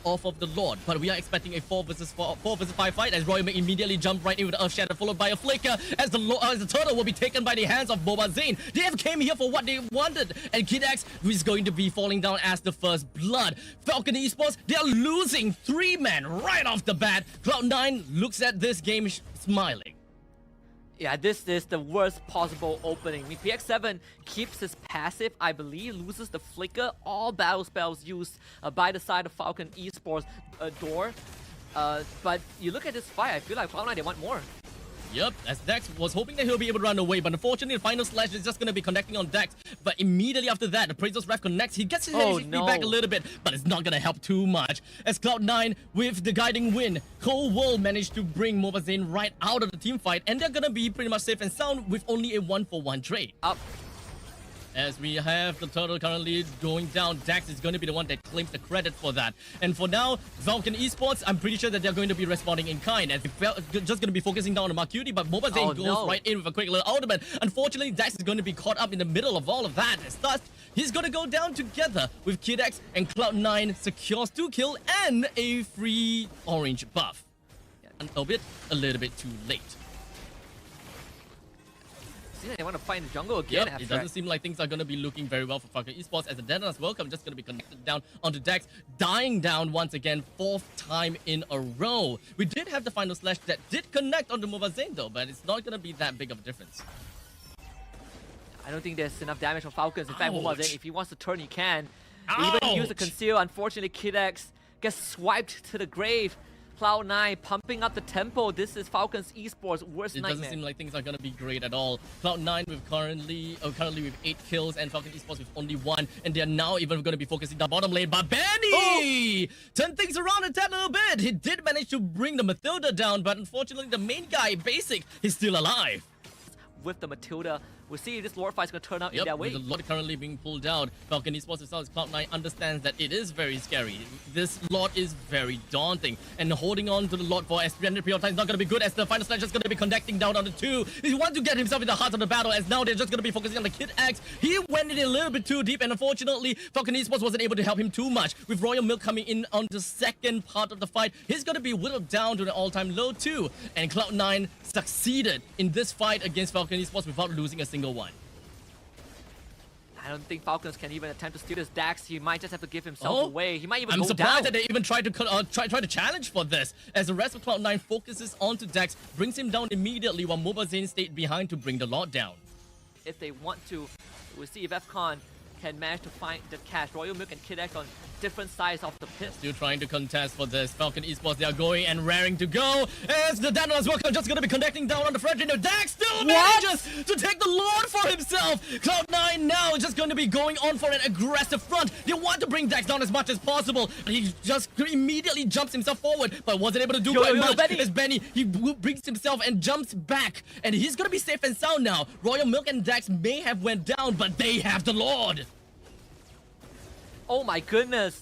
off of the Lord, but we are expecting a 4 versus 5 fight as Royal Milk immediately jumped right in with the Earth Shatter, followed by a flicker as the turtle will be taken by the hands of Boba Zane. They have came here for what they wanted, and Kid X is going to be falling down as the first blood. Falcon Esports, they are losing 3 men right off the bat. Cloud9 looks at this game smiling. Yeah, this is the worst possible opening. I mean, PX7 keeps his passive, I believe, loses the flicker, all battle spells used by the side of Falcon Esports door. But you look at this fight, I feel like Cloud9, they want more. Yep, as Dex was hoping that he'll be able to run away, but unfortunately the final slash is just going to be connecting on Dex. But immediately after that, the Appraiser's Ref connects, he gets his HP back a little bit, but it's not going to help too much. As Cloud9 with the guiding win, Cold World managed to bring Boba Zane right out of the team fight, and they're going to be pretty much safe and sound with only a 1-for-1 trade. Up. As we have the turtle currently going down, Dax is going to be the one that claims the credit for that. And for now, Falcon Esports, I'm pretty sure that they're going to be responding in kind. And they're just going to be focusing down on Mark Cutie, but Boba Zane goes right in with a quick little ultimate. Unfortunately, Dax is going to be caught up in the middle of all of that. As thus, he's going to go down together with Kid X, and Cloud9 secures 2 kills and a free orange buff. Albeit a little bit too late. They want to fight in the jungle again. Yep, it doesn't seem like things are going to be looking very well for Falcon Esports as the Deadlands welcome just going to be connected down onto Dex, dying down once again, 4th time in a row. We did have the final slash that did connect onto Boba Zane though, but it's not going to be that big of a difference. I don't think there's enough damage from Falcons. In fact, Boba Zane, if he wants to turn, he can. Ouch. Even use a conceal. Unfortunately, Kid X gets swiped to the grave. Cloud9 pumping up the tempo. This is Falcons Esports' worst nightmare. It doesn't seem like things are going to be great at all. Cloud9 with currently with 8 kills and Falcon Esports with only 1. And they are now even going to be focusing the bottom lane. But Benny turned things around a tad little bit. He did manage to bring the Matilda down, but unfortunately the main guy, Basic, is still alive. With the Matilda, we'll see if this Lord fight's going to turn out in their way. With the Lord currently being pulled out, Falcon Esports itself, Cloud9 understands that it is very scary. This Lord is very daunting, and holding on to the Lord for a extended period of time is not going to be good, as the final slash is going to be connecting down on the 2. He wants to get himself in the heart of the battle, as now they're just going to be focusing on the Kid X. He went in a little bit too deep, and unfortunately, Falcon Esports wasn't able to help him too much. With Royal Milk coming in on the second part of the fight, he's going to be whittled down to an all-time low too, and Cloud9 succeeded in this fight against Falcon Esports without losing a single one. I don't think Falcons can even attempt to steal this Dax. He might just have to give himself away. He might even go down. I'm surprised that they even tried to try to challenge for this, as the rest of Cloud9 focuses onto Dax, brings him down immediately while Boba Zane stayed behind to bring the Lord down. If they want to, we'll see if FCon can manage to find the cash. Royal Milk and Kid X on different sides of the pit. Still trying to contest for this. Falcon Esports, they are going and raring to go. As the Daedalus Welcome just going to be connecting down on the front. Dax still manages to take the Lord for himself. Cloud9 now just going to be going on for an aggressive front. They want to bring Dax down as much as possible. He just immediately jumps himself forward, but wasn't able to do quite much. As Benny, he brings himself and jumps back. And he's going to be safe and sound now. Royal Milk and Dax may have went down, but they have the Lord. Oh my goodness.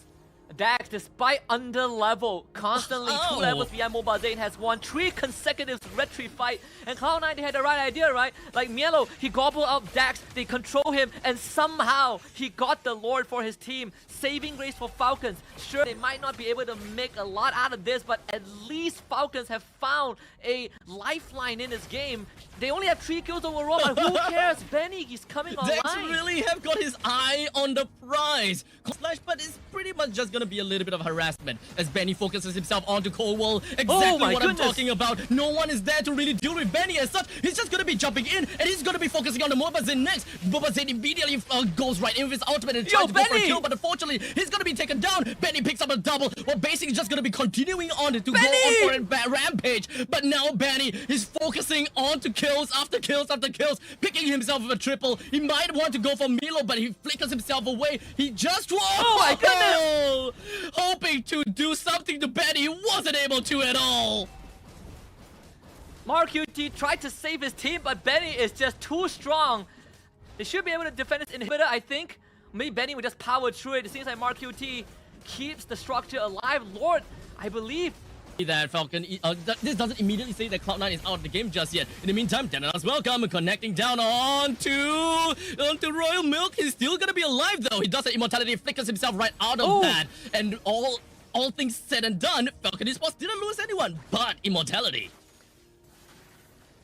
Dax, despite under level, constantly 2 levels behind Boba Zane, has won 3 consecutive red tree fight. And Cloud9, they had the right idea, right? Like Mielo, he gobbled up Dax, they control him, and somehow he got the Lord for his team. Saving grace for Falcons. Sure, they might not be able to make a lot out of this, but at least Falcons have found a lifeline in this game. They only have 3 kills overall, but who cares? Benny, he's coming online. Dax really have got his eye on the prize. But it's pretty much just going to be a little bit of harassment as Benny focuses himself onto Cold World. Exactly what I'm talking about. No one is there to really deal with Benny as such. He's just going to be jumping in, and he's going to be focusing on the Boba Zane next. Boba Zane immediately goes right in with his ultimate and tries to go for a kill, but unfortunately, he's going to be taken down. Benny picks up a double, while basically just going to be continuing on to go on for a rampage. But now Benny is focusing on to kills after kills after kills, picking himself with a triple. He might want to go for Milo, but he flickers himself away. He just oh my goodness! Hoping to do something to Benny, wasn't able to at all. Mark UT tried to save his team, but Benny is just too strong. They should be able to defend this inhibitor, I think. Maybe Benny would just power through it. It seems like Mark UT keeps the structure alive. Lord, I believe that Falcon, this doesn't immediately say that Cloud9 is out of the game just yet. In the meantime, Denanas welcome, connecting down onto Royal Milk. He's still gonna be alive though. He does the immortality, flickers himself right out of that, and all all things said and done, Falcon Esports didn't lose anyone but immortality.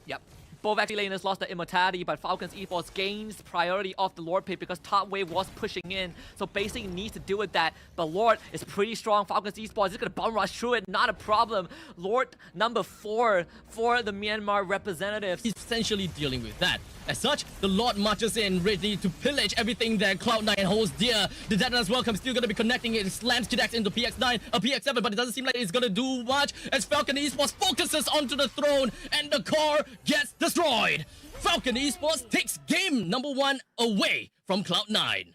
Yep. Both actually laners lost the immortality, but Falcons Esports gains priority off the Lord pick because top wave was pushing in. So Basic needs to deal with that. But Lord is pretty strong. Falcons Esports is going to bum rush through it. Not a problem. Lord number 4 for the Myanmar representatives. He's essentially dealing with that. As such, the Lord marches in, ready to pillage everything that Cloud9 holds dear. The Deton's Welcome still going to be connecting it. It slams Kid X into PX9, PX7, but it doesn't seem like it's going to do much as Falcon Esports focuses onto the throne and the core gets destroyed. Falcon Esports takes game number 1 away from Cloud9.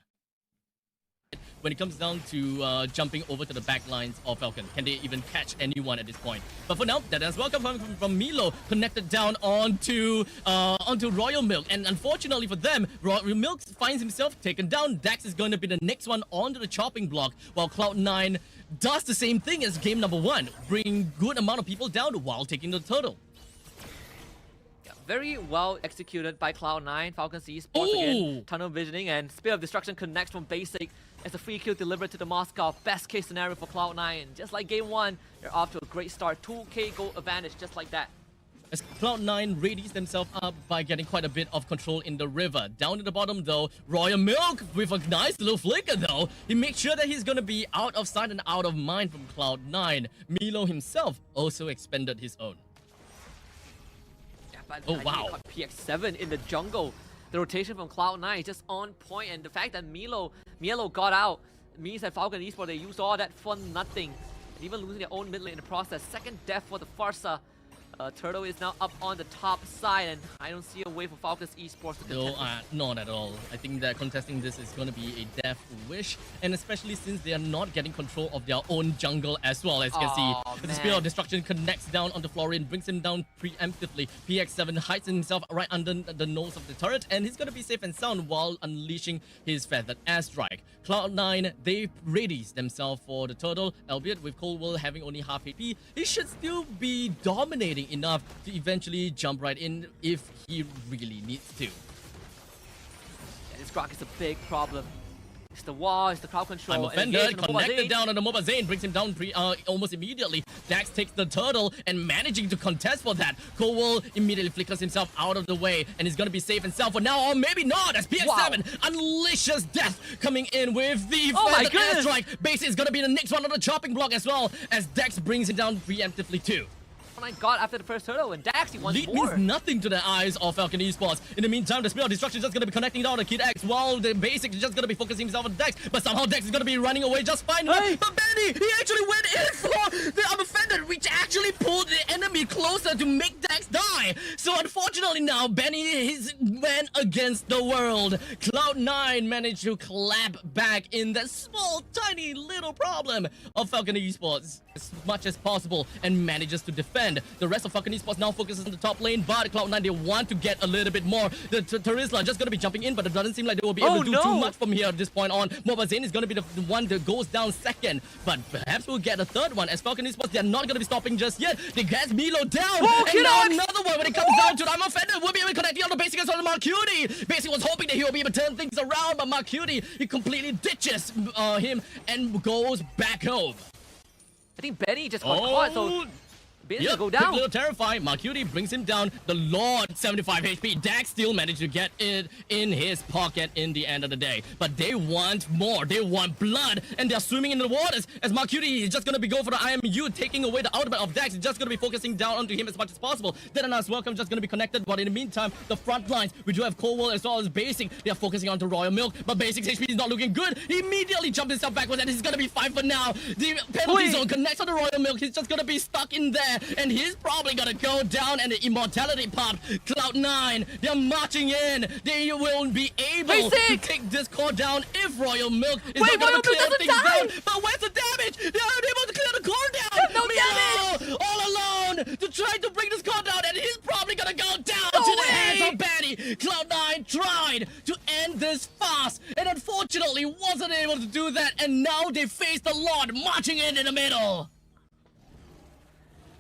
When it comes down to jumping over to the back lines of Falcon, can they even catch anyone at this point? But for now, that is welcome from Milo, connected down onto Royal Milk. And unfortunately for them, Royal Milk finds himself taken down. Dax is going to be the next one onto the chopping block, while Cloud9 does the same thing as game number 1, bring good amount of people down while taking the turtle. Very well executed by Cloud9. Falcons Esports again, tunnel visioning, and Spear of Destruction connects from Basic as a free kill delivered to the Moscow. Best case scenario for Cloud9. Just like game 1, they're off to a great start. 2k gold advantage just like that. As Cloud9 readies themselves up by getting quite a bit of control in the river. Down at the bottom though, Royal Milk with a nice little flicker though. He makes sure that he's gonna be out of sight and out of mind from Cloud9. Milo himself also expended his own. Oh wow! PX7 in the jungle. The rotation from Cloud9 is just on point, and the fact that Milo got out means that Falcon Esports, they used all that for nothing. And even losing their own mid lane in the process. Second death for the Farsa. Turtle is now up on the top side, and I don't see a way for Falcons Esports to contest. No, not at all. I think that contesting this is going to be a death wish, and especially since they are not getting control of their own jungle as well, as you can see. The Spear of Destruction connects down onto Florian, brings him down preemptively. PX7 hides himself right under the nose of the turret, and he's going to be safe and sound while unleashing his feathered airstrike. Cloud9, they readies themselves for the turtle, albeit with Coldwell having only half HP. He should still be dominating enough to eventually jump right in if he really needs to. Yeah, this Grok is a big problem. It's the wall, it's the crowd control. I'm offended, connected down on the Mobile Zane, brings him down almost immediately. Dax takes the turtle and managing to contest for that. Cowell immediately flickers himself out of the way and is going to be safe and sound for now, or maybe not, as PX7 unleashes death coming in with the airstrike. Base is going to be the next one on the chopping block as well, as Dax brings him down preemptively too. My God, after the first turtle, and Dax, he wants more. Means nothing to the eyes of Falcon Esports. In the meantime, the Spear of Destruction is just going to be connecting down to Kid X, while the Basic is just going to be focusing himself on Dex. But somehow Dex is going to be running away just fine. Hey. But Benny, he actually went in for the Unoffended, which actually pulled the enemy closer to make Dex die. So unfortunately now, Benny went against the world. Cloud9 managed to clap back in that small, tiny little problem of Falcon Esports as much as possible and manages to defend. The rest of Falcon Esports now focuses on the top lane, but Cloud9, they want to get a little bit more. The Terizla just going to be jumping in, but it doesn't seem like they will be able to do too much from here at this point on. Mobile Zane is going to be the one that goes down second, but perhaps we'll get a third one, as Falcon Esports, they're not going to be stopping just yet. They get Milo down, and now another one when it comes down to I'm offended. We'll be able to connect on the Basic as well as Marcuti. Basic was hoping that he will be able to turn things around, but Marcuti, he completely ditches him and goes back home. I think Benny just got caught, so Ben's go down. Quick little terrifying. Marcuti brings him down. The Lord, 75 HP. Dax still managed to get it in his pocket in the end of the day. But they want more. They want blood. And they're swimming in the waters. As Marcuti is just going to be going for the IMU, taking away the ultimate of Dax. He's just going to be focusing down onto him as much as possible. Deton's Welcome just going to be connected. But in the meantime, the front lines, we do have Cowell as well as Basic. They are focusing onto Royal Milk. But Basic's HP is not looking good. He immediately jumped himself backwards, and he's going to be fine for now. The penalty zone connects on the Royal Milk. He's just going to be stuck in there. And he's probably gonna go down, and the immortality pop. Cloud9, they're marching in. They will be able to take this core down if Royal Milk is not gonna clear things down. But where's the damage? They're unable to clear the core down. No damage. All alone to try to bring this core down, and he's probably gonna go down to the hands of Benny. Cloud9 tried to end this fast, and unfortunately wasn't able to do that. And now they face the Lord marching in the middle.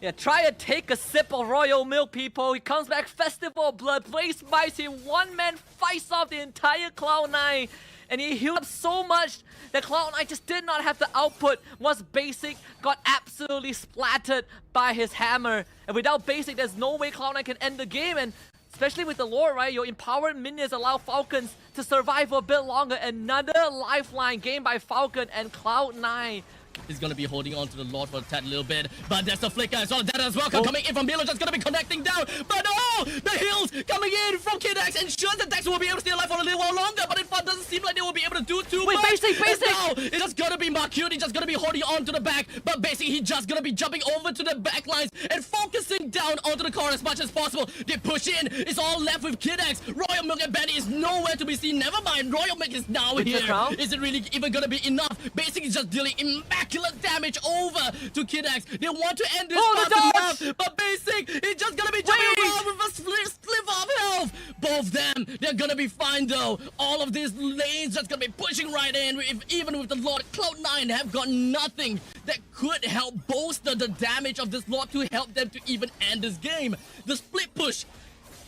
Yeah, try to take a sip of Royal Milk, people. He comes back, Festival of Blood, Blaze bites him, one man fights off the entire Cloud9. and he healed up so much that Cloud9 just did not have the output once Basic got absolutely splattered by his hammer. And without Basic, there's no way Cloud9 can end the game. And especially with the lore, right? Your empowered minions allow Falcons to survive for a bit longer. Another lifeline game by Falcon, and Cloud9 is going to be holding on to the Lord for a tad little bit. But there's the flicker as well. That as well coming in from Milo, just going to be connecting down. But oh, the heals coming in from Kidex ensures that Dex will be able to stay alive for a little while longer. But it doesn't seem like they will be able to do too much. Basic! Now, it's just going to be Marcuti just going to be holding on to the back. But basically, he's just going to be jumping over to the back lines and focusing down onto the core as much as possible. They push in. It's all left with Kidex. Royal Milk and Benny is nowhere to be seen. Never mind. Royal Milk is now here. Is it really even going to be enough? Basically, just dealing immaculate damage over to Kidex. They want to end this fast enough, but Basic is just gonna be jumping around with a slip of health. Both of them, they're gonna be fine though. All of these lanes just gonna be pushing right in. Even with the Lord, Cloud9 have got nothing that could help bolster the damage of this Lord to help them to even end this game. The split push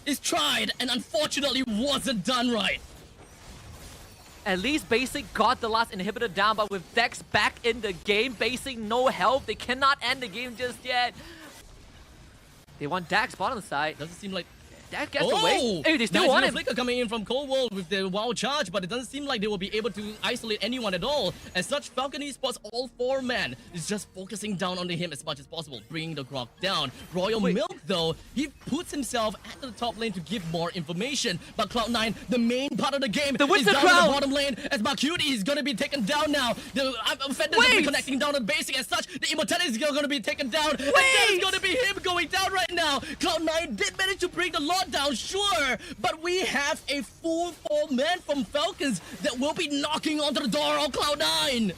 is tried and unfortunately wasn't done right. At least Basic got the last inhibitor down, but with Dex back in the game, Basic no help. They cannot end the game just yet. They want Dax bottom side. Doesn't seem like Dax gets away. Hey, they still want him. Flicker coming in from Cold World with the WoW charge, but it doesn't seem like they will be able to isolate anyone at all. As such, Falcon Esports, all 4 men, is just focusing down onto him as much as possible, bringing the Grok down. Royal Milk, though, he puts himself at the top lane to give more information. But Cloud9, the main part of the game, is down in the bottom lane, as Marcuti is going to be taken down now. The offender is going to be connecting down to Basic. As such, the Immortality is going to be taken down. And that is going to be him going down right now. Cloud9 did manage to bring the Lord down, sure, but we have a full 4 men from Falcons that will be knocking onto the door on Cloud9.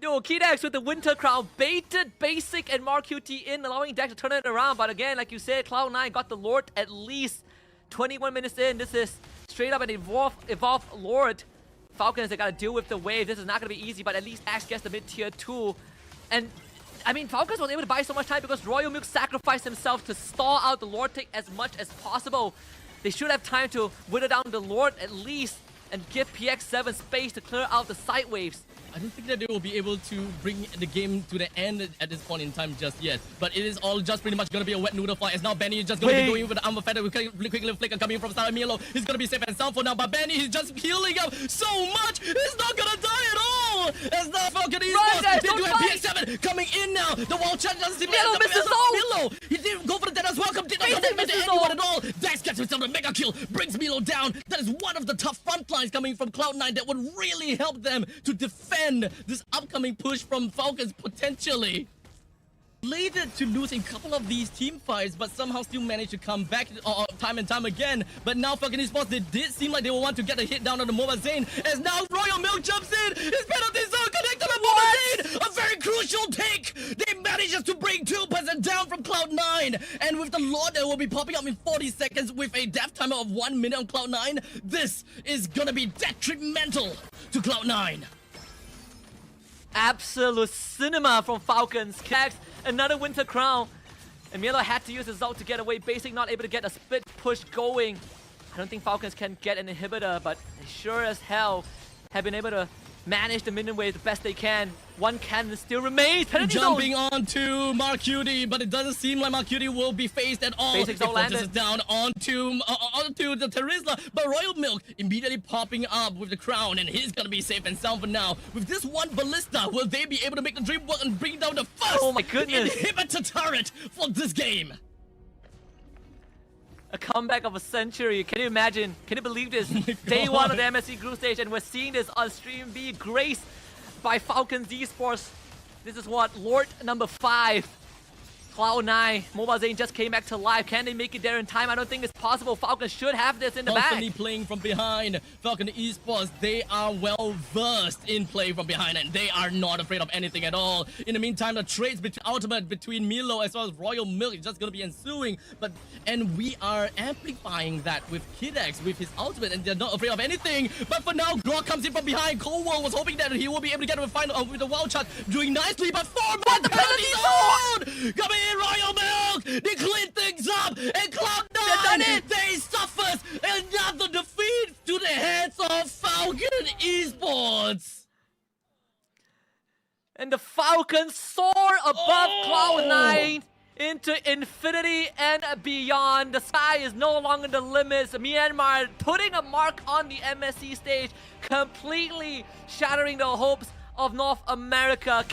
Yo, Kidex with the Winter Crown baited Basic and Marcuti in, allowing Dex to turn it around. But again, like you said, Cloud9 got the Lord at least 21 minutes in. This is straight up an evolved Lord. Falcons, they got to deal with the wave. This is not going to be easy, but at least Axe gets the mid-tier 2. And I mean, Falcons was able to buy so much time because Royal Milk sacrificed himself to stall out the Lord take as much as possible. They should have time to whittle down the Lord at least and give PX7 space to clear out the side waves. I don't think that they will be able to bring the game to the end at this point in time just yet. But it is all just pretty much going to be a wet noodle fight. As now Benny is just going to be going with the armor feather with quickly flicker coming from Star Milo. He's going to be safe and sound for now. But Benny is just healing up so much. He's not going to die at all. As now Falcon Esports, they do have PX7 coming in now. The wall charge doesn't seem Milo misses Milo, he didn't go for the dead as welcome. Did not commit to anyone at all. Dax gets himself a mega kill. Brings Milo down. That is one of the tough front lines coming from Cloud9 that would really help them to defend this upcoming push from Falcons potentially. Related to losing a couple of these team fights, but somehow still managed to come back time and time again. But now Falcon Esports, they did seem like they will want to get a hit down on the Mobile Zane. As now Royal Milk jumps in, his penalty zone connected to the Mobile Zane. A very crucial take. They manages to bring 2% down from Cloud9. And with the Lord that will be popping up in 40 seconds with a death timer of 1 minute on Cloud9, this is gonna be detrimental to Cloud9. Absolute cinema from Falcons. Cax, another Winter Crown. And Milo had to use his ult to get away. Basic not able to get a split push going. I don't think Falcons can get an inhibitor, but they sure as hell have been able to manage the minion wave the best they can. One cannon still remains. Jumping onto Marcuti, but it doesn't seem like Marcuti will be phased at all. Basic zone landed down onto the Terizla, but Royal Milk immediately popping up with the crown, and he's gonna be safe and sound for now. With this one ballista, will they be able to make the dream work and bring down the first inhibitor turret for this game? A comeback of a century. Can you imagine? Can you believe this? Day 1 of the MSC group stage, and we're seeing this on stream be graced by Falcon Esports. This is what? Lord number 5. Cloud9, Mobile Zane just came back to life. Can they make it there in time? I don't think it's possible. Falcon should have this in the Constantly back. playing from behind. Falcon Esports, they are well versed in play from behind, and they are not afraid of anything at all. In the meantime, the trades ultimate between Milo as well as Royal Milk is just going to be ensuing. And we are amplifying that with Kidex, with his ultimate, and they're not afraid of anything. But for now, Grok comes in from behind. Coldwall was hoping that he will be able to get a final with the wild shot, doing nicely, but 4 more the penalty zone! Coming in, Royal Milk! They clean things up, and Cloud9, they suffers another defeat to the heads of Falcon Esports. And the Falcons soar above Cloud9 into infinity and beyond. The sky is no longer the limits. Myanmar putting a mark on the MSC stage, completely shattering the hopes of North America.